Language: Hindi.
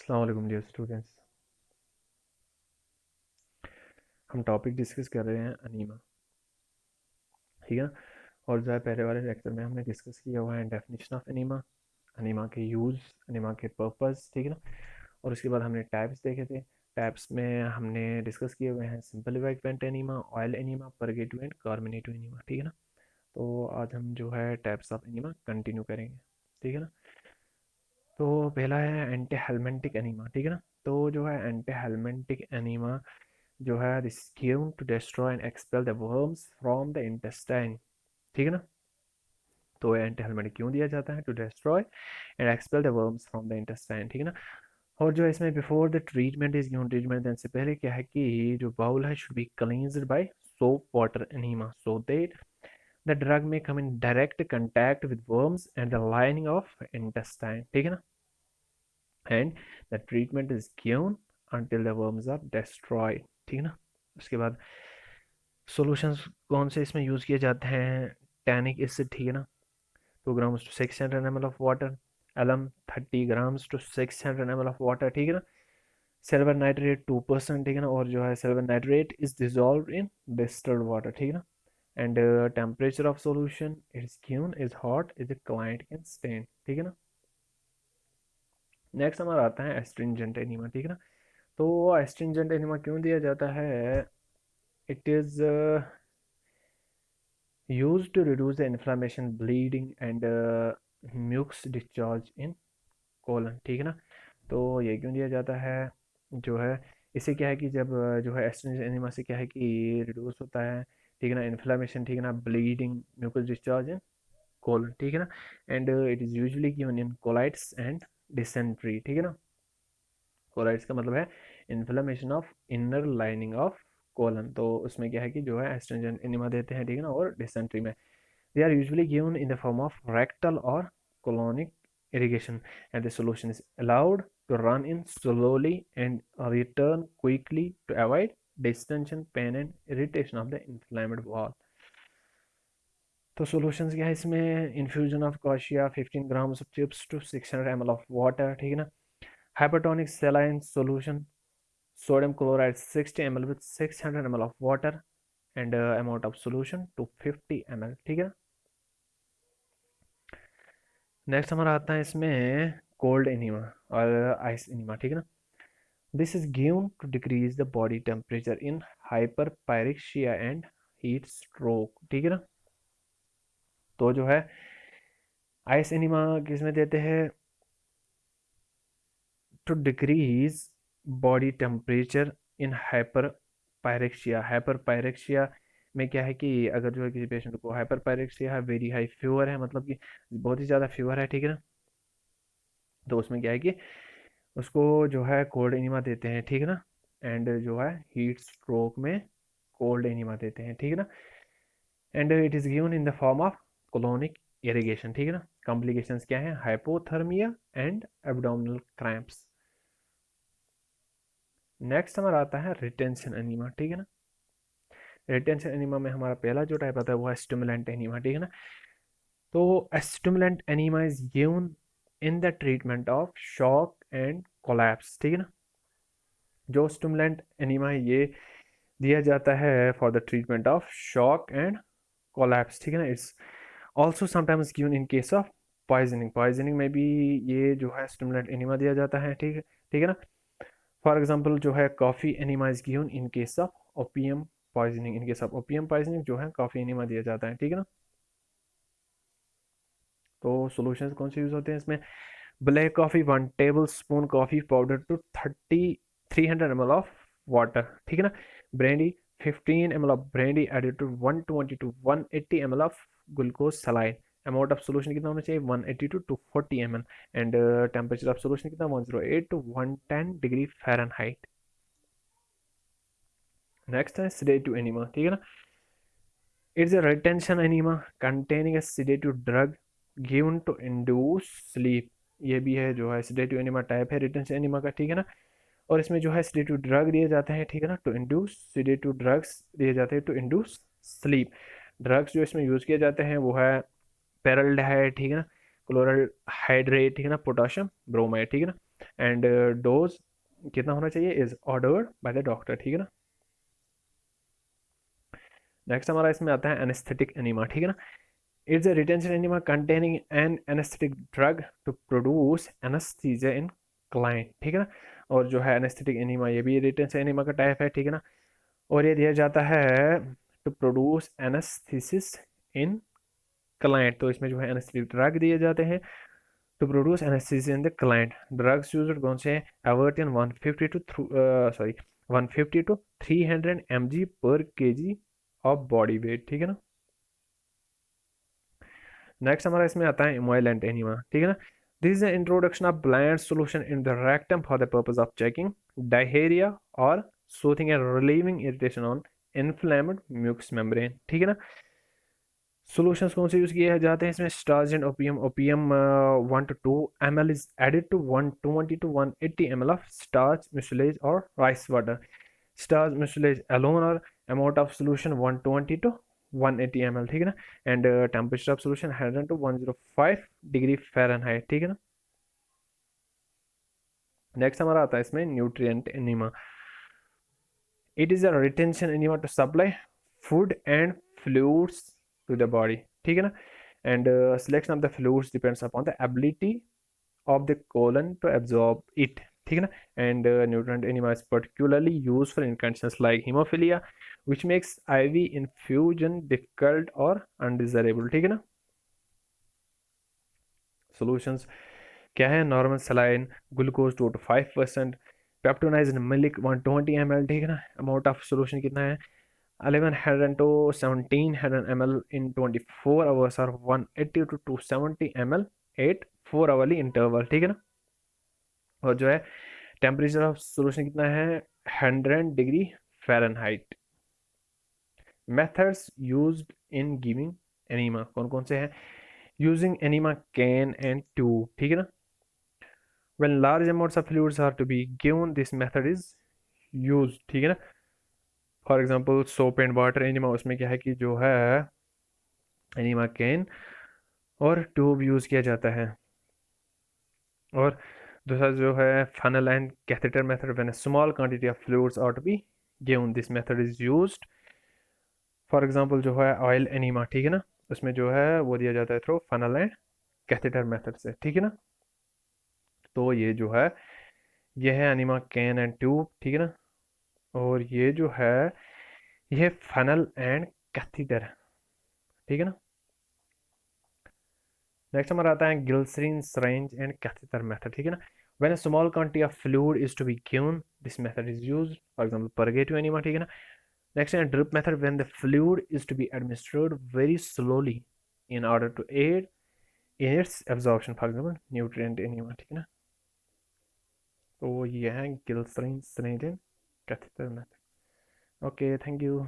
अस्सलाम वालेकुम डियर स्टूडेंट्स। हम टॉपिक डिस्कस कर रहे हैं अनीमा, ठीक है ना। और जो है पहले वाले लेक्चर में हमने डिस्कस किया हुआ है डेफिनेशन ऑफ अनीमा, अनीमा के यूज़, अनीमा के पर्पस, ठीक है ना। और उसके बाद हमने टाइप्स देखे थे। टाइप्स में हमने डिस्कस किए हुए हैं simple evacuant enema, oil enema, purgative and carminative enema, ठीक है ना। तो आज हम जो है टाइप्स ऑफ एनीमा कंटिन्यू करेंगे, ठीक है ना। तो पहला है एंटी हेलमेंटिक एनीमा, ठीक है ना। तो जो है एंटी हेलमेंटिक एनीमा जो है this given to destroy and expel the worms from the intestine, ठीक है ना। तो एंटी हेलमेट क्यों दिया जाता है? To destroy and expel the worms from the intestine, ठीक है ना। और जो इसमें before the treatment is given, treatment देने से पहले क्या है कि जो बाउल है should be cleansed by soap water enema so that the drug may come in direct contact with worms and the lining of intestine, ठीक है ना। And the treatment is given until the worms are destroyed, ठीक है ना। उसके बाद सॉल्यूशंस कौन से इसमें यूज़ किए जाते हैं? टैनिक एसिड, ठीक है ना, 2 grams to 600 ml of water, alum 30 grams to 600 ml of water, ठीक है ना। सिल्वर नाइट्रेट 2%, ठीक है ना। और जो है silver nitrate is dissolve in distilled water, ठीक है ना। And temperature of solution is given is hot is the client can stain, ठीक है ना। नेक्स्ट हमारा आता है एस्ट्रिंजेंट एनीमा, ठीक है ना। तो एस्ट्रिंजेंट एनीमा क्यों दिया जाता है? It is used to reduce the inflammation, bleeding and mucus discharge in colon, ठीक है ना। तो ये क्यों दिया जाता है? जो है इससे क्या है कि जब जो है एस्ट्रिंजेंट एनिमा से क्या है कि रिड्यूस होता है, ठीक है ना, इन्फ्लामेशन, ठीक है ना, bleeding, mucus discharge in colon, ठीक है ना। And it is usually given in colitis and dysentery, ठीक है ना। कोलाइट्स का मतलब है inflammation of inner lining of colon, तो उसमें क्या है कि जो है एस्ट्रिंजेंट एनिमा देते हैं, ठीक है ना। और डिसेंट्री में they are usually given in the form of rectal or colonic irrigation, and the solution is allowed to run in slowly and return quickly to avoid distension, pain and irritation of the inflamed wall. तो सॉल्यूशंस क्या है इसमें? Infusion of quassia 15 grams of chips to 600 ml of water, ठीक है ना। Hypertonic सेलाइन solution, sodium chloride 60 ml with 600 ml of water and amount of solution to 50 ml, ठीक है ना। नेक्स्ट हमारा आता है इसमें कोल्ड एनीमा और आइस एनीमा, ठीक है ना। This is given to decrease the body temperature in hyperpyrexia and heat stroke, ठीक है ना। तो जो है आइस एनीमा किस में देते हैं? To decrease body temperature in hyperpyrexia. Hyperpyrexia में क्या है कि अगर जो है किसी पेशेंट को हाइपर पायरेक्सिया है, वेरी हाई फीवर है, मतलब कि बहुत ही ज़्यादा फीवर है, ठीक है ना। तो उसमें क्या है कि उसको जो है कोल्ड एनिमा देते हैं, ठीक है ना। एंड जो है हीट स्ट्रोक में कोल्ड एनिमा देते हैं, ठीक है ना। And it is given in the form of colonic irrigation, ठीक है ना। कॉम्प्लिकेशंस क्या है? Hypothermia and abdominal cramps. Next हमारा आता है रिटेंशन एनीमा, ठीक है ना। रिटेंशन एनीमा में हमारा पहला जो टाइप आता है वो है स्टिमुलेंट एनीमा, ठीक है ना। तो stimulant enema is given in the treatment of shock and collapse, ठीक है ना। जो स्टिमुलेंट एनीमा है ये दिया जाता है for the treatment of shock and collapse, ठीक है ना। It's also sometimes given in case of poisoning, poisoning में भी ये जो है स्टिमुलेंट एनीमा दिया जाता है, ठीक है ना। फॉर एग्जांपल जो है coffee enema is given in case of opium poisoning, in case of opium poisoning जो है कॉफ़ी एनीमा दिया जाता है, ठीक है ना। तो सॉल्यूशंस कौन से यूज़ होते हैं इसमें? Black coffee 1 tablespoon coffee powder to 300 ml of water, ठीक है ना। Brandy 15 ml of brandy added to 120 to 180 ml of glucose saline. Amount of solution कितना होना चाहिए? 180 to 240 ml and temperature of solution कितना? 108 to 110 डिग्री फ़ारेनहाइट। नेक्स्ट है सेडेटिव एनीमा, ठीक है ना। It's a retention enema containing a sedative drug given to induce sleep। ये भी है जो है sedative enema टाइप है रिटेंशन एनीमा का, ठीक है ना। और इसमें जो है sedative ड्रग दिए जाते हैं, ठीक है ना, टू इंड्यूस sedative ड्रग्स दिए जाते हैं टू इंड्यूस स्लीप। ड्रग्स जो इसमें यूज़ किए जाते हैं वो है पेरल्डिहाइड, ठीक है ना, क्लोरल हाइड्रेट, ठीक है ना, पोटाशियम ब्रोमाइड, ठीक है ना। एंड डोज कितना होना चाहिए is ordered by the doctor, ठीक है ना। नेक्स्ट हमारा इसमें आता है एनेस्थेटिक एनीमा, ठीक है ना। It's a retention enema containing an anaesthetic drug to produce anaesthesia in client, ठीक है ना। और जो है एनेस्थेटिक एनीमा ये भी रिटेंशन एनीमा का टाइप है, ठीक है ना। और ये दिया जाता है to produce anaesthesia in client, तो इसमें जो है एनेस्थेटिक ड्रग दिए जाते हैं to produce anaesthesia in the client. Drugs used कौन से हैं, Avertin 150 to sorry 150 to 300 mg पर केजी ऑफ बॉडी वेट, ठीक है ना। नेक्स्ट हमारा इसमें आता है इमोइलेंट एनीमा, ठीक है ना। This is the introduction of bland solution in the rectum for the purpose of checking diarrhoea और soothing and relieving irritation on inflamed mucous membrane, ठीक है ना। सॉल्यूशंस कौन से यूज किए जाते हैं इसमें, starch and opium. Opium 1 to 2 ml is added to 120 to 180 ml of starch mucilage और rice water. Starch mucilage alone और amount of solution 120 to 180 ml, ठीक है ना। And temperature of solution 100 to 105 degree Fahrenheit, ठीक है ना। नेक्स्ट हमारा आता है इसमें nutrient enema. It is a retention enema to supply food and fluids to the body, ठीक है ना। And selection of the fluids depends upon the ability of the colon to absorb it, ठीक है ना। and nutrient enema is particularly used for in conditions like hemophilia which makes IV infusion difficult or undesirable, ठीक है ना। solutions क्या है, normal saline glucose 2 to 5%, peptonised milk 120 ml, ठीक है ना। अमाउंट ऑफ सोल्यूशन कितना है, 1100 to 1700 ml in 24 hours और 180 to 270 ml 8 4 hourly interval, ठीक है ना। और जो है टेम्परेचर ऑफ सोल्यूशन कितना है, 100 degree Fahrenheit. Methods used in giving enema कौन कौन से हैं, using enema can and tube, ठीक है ना। When large amounts of fluids are to be given this method is use, ठीक है ना। For example soap and water enema, उसमें क्या है कि जो है एनीमा कैन और ट्यूब यूज किया जाता है। और दूसरा जो है funnel and catheter method, when a small quantity of fluids are to be given this method is used. For example जो है ऑयल एनीमा, ठीक है ना, उसमें जो है वो दिया जाता है through funnel and catheter method से, ठीक है ना। तो ये जो है ये है एनीमा कैन एंड ट्यूब, ठीक है ना। और ये जो है ये फनल एंड कैथेटर, ठीक है ना। नेक्स्ट हमारा आता है glycerine syringe and catheter method, ठीक है ना। When a small quantity of fluid is to be given this method is used, for example purgative enema, ठीक है ना। Next is drip method, when the fluid is to be administered very slowly in order to aid in its absorption, for example nutrient enema, ठीक है ना। तो ये है glycerine syringe catheter method। Okay, thank you.